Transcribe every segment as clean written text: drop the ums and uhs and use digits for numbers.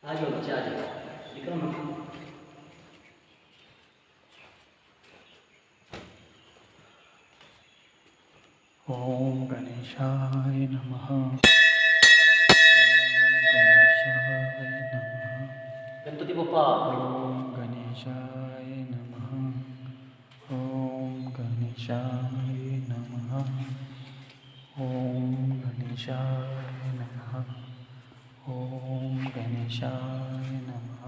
आ जाओ बच्चे आ जाओ, विक्रम। ओम गणेशाय नमः। गणेशाय नमः। गणपती बाप्पा। ओम गणेशाय नमः। ओम गणेशाय नमः। ओम गणेशाय नमः। ओम गणेशाय नमः।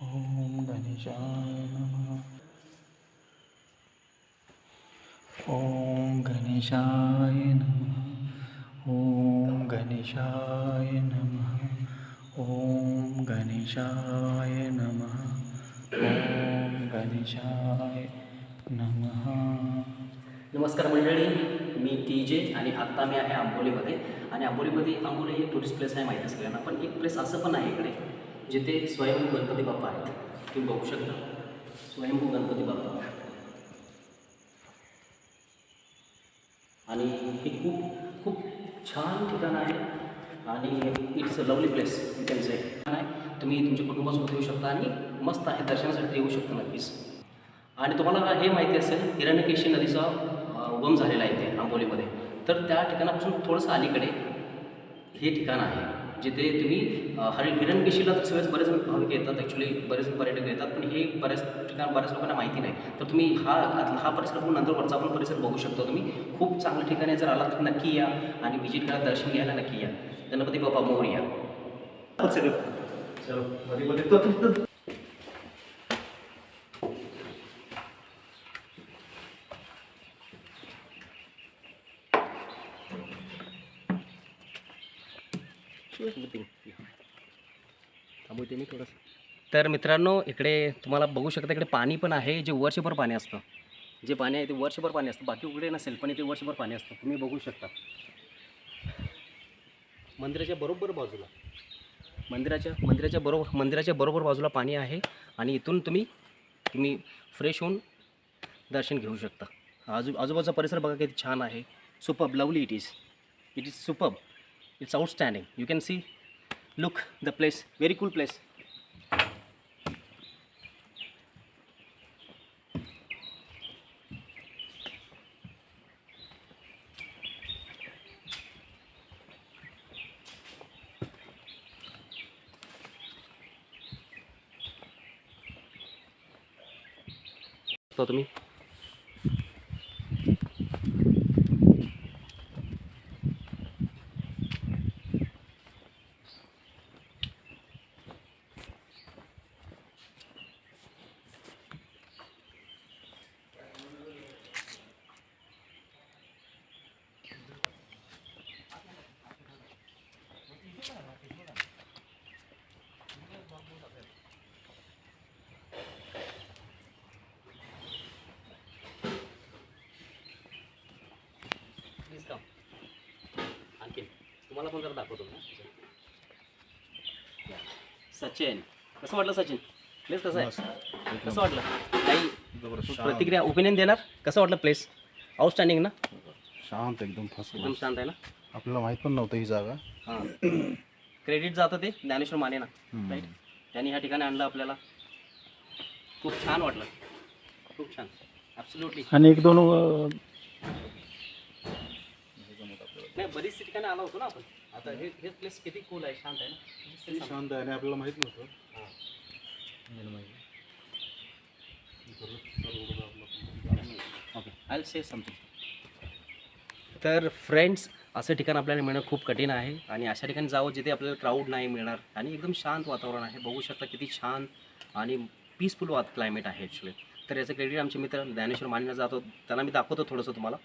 ओम गणेशाय नमः। ओम गणेशाय नमः। ओम गणेशाय नमः। ओम गणेशाय नमः। ओम गणेशाय नमः। नमस्कार मंडळी, मी TJ आणि आत्ता मी आहे आंबोलीमध्ये. आणि आंबोली हे टुरिस्ट प्लेस आहे माहिती आहे सगळ्यांना. पण एक प्लेस असं पण आहे इकडे जिथे स्वयंभू गणपती बाप्पा आहेत. तुम्ही बघू शकता स्वयंभू गणपती बाप्पा. आणि हे खूप खूप छान ठिकाण आहे आणि it's a lovely place you can say. तुम्ही तुमच्या कुटुंबासोबत येऊ शकता आणि मस्त आहे, दर्शनासाठी येऊ शकता नक्कीच. आणि तुम्हाला हे माहिती असेल हिरण्यकेशी नदीचा उगम झालेला आहे इथे आंबोलीमध्ये. तर त्या ठिकाणापासून थोडंसं अलीकडे हे ठिकाण आहे जिथे तुम्ही हिरण्यकेशीला तर बरेच भाविक येतात, ॲक्च्युली बरेच पर्यटक येतात. पण हे बऱ्याच लोकांना माहिती नाही. तर तुम्ही हा परिसर बघून नंतर वरचा पण परिसर बघू शकता तुम्ही. खूप चांगलं ठिकाण आहे. जर आलात तर नक्की या आणि व्हिजिट करा, दर्शन घ्यायला नक्की या. गणपती बाप्पा मोरया. चलो मध्ये थांबवते मी थोडंसं. तर मित्रांनो, इकडे तुम्हाला बघू शकता इकडे पाणी पण आहे, जे वर्षभर पाणी असतं. जे पाणी आहे ते वर्षभर पाणी असतं, बाकी उघडे नसेल पण इथे वर्षभर पाणी असतं. तुम्ही बघू शकता मंदिराच्या बरोबर बाजूला मंदिराच्या बरोबर बाजूला पाणी आहे. आणि इथून तुम्ही फ्रेश होऊन दर्शन घेऊ शकता. आजूबाजूचा परिसर बघा किती छान आहे. Superb, lovely it is superb. It's outstanding. You can see, look the place, very cool place. तो तुम्ही प्लीज कम. आणखी तुम्हाला पण जरा दाखवतो ना. सचिन, कसं वाटलं सचिन? प्लेस कसं आहे? कसं वाटलं? काही प्रतिक्रिया, ओपिनियन देणार? कसं वाटलं प्लेस? आउटस्टँडिंग ना? शांत, एकदम फर्स्ट एकदम शांत आहे ना? आपल्याला माहित पण नव्हतं ही जागा. हां, क्रेडिट जातं ते ज्ञानेश्वर माने ना, राईट. त्यांनी ह्या ठिकाणी आणलं आपल्याला. खूप छान वाटलं, खूप छान, ॲब्सोल्युटली. आणि एक दोन नाही, बरीचशी ठिकाणी आलो होतो ना आपण. आता हे प्लेस किती कूल आहे, शांत आहे ना. शांत आहे आणि आपल्याला माहित नव्हतं. हां. Okay, I will say something. तर फ्रेंड्स, असं ठिकाण आपल्याला मिळणं खूप कठीण आहे. आणि अशा ठिकाणी जावं जिथे आपल्याला क्राऊड नाही मिळणार आणि एकदम शांत वातावरण आहे. बघू शकता किती छान आणि पीसफुल क्लायमेट आहे ॲक्च्युली. तर याचं क्रेडिट आमचे मित्र ज्ञानेश्वर मानेला जातो, त्यांना मी दाखवतो थोडंसं तुम्हाला.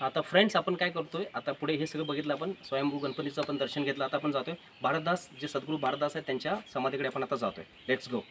आता फ्रेंड्स, आपण काय करतोय, आता पुढे हे सगळं बघितलं आपण, स्वयंभू गणपतीचं पण दर्शन घेतलं. आता आपण जातोय भारतदास, जे सद्गुरू भारतदास आहेत त्यांच्या समाधीकडे आपण आता जातोय. Let's go.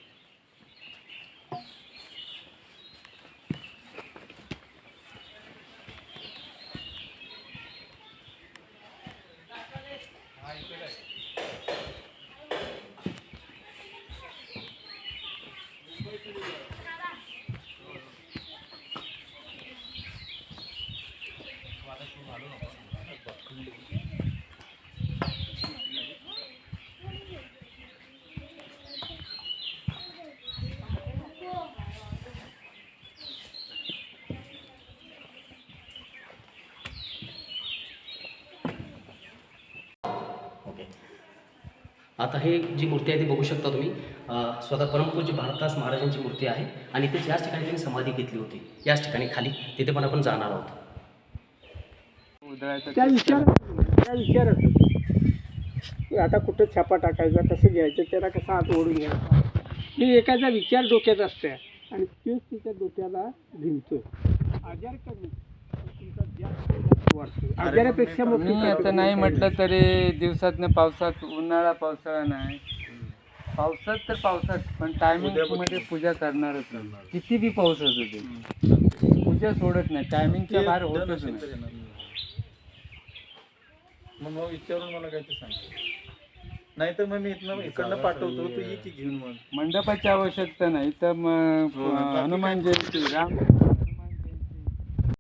आता हे जी मूर्ती आहे ती बघू शकता तुम्ही स्वतः परमपूज्य भारतदास महाराजांची मूर्ती आहे आणि इथेच याच ठिकाणी त्यांनी समाधी घेतली होती, याच ठिकाणी खाली, तिथे पण आपण जाणार आहोत. त्या विचारात आता कुठं छापा टाकायचा, कसं घ्यायचं, त्याला कसं हात ओढून घ्यायचा, हे एखादा विचार डोक्यात असते आणि तोच तिच्या डोक्याला भिनतोय. आजार कमी तुमचा जास्त वाढतो, आजारापेक्षा मोठी मी आता नाही म्हटलं तरी दिवसातनं पावसात, उन्हाळा पावसाळा नाही, पावसात तर पावसात पण टायमिंग मध्ये पूजा करणारच नाही. किती बी पाऊस असू दे पूजा सोडत नाही, टायमिंगच्या बाहेर होतच नाही. मग विचारून मला काय ते सांग, नाहीतर मग मी इकडनं पाठवतो, तू ये की घेऊन. मग मंडपाची आवश्यकता नाही तर मग हनुमान जयंती, राम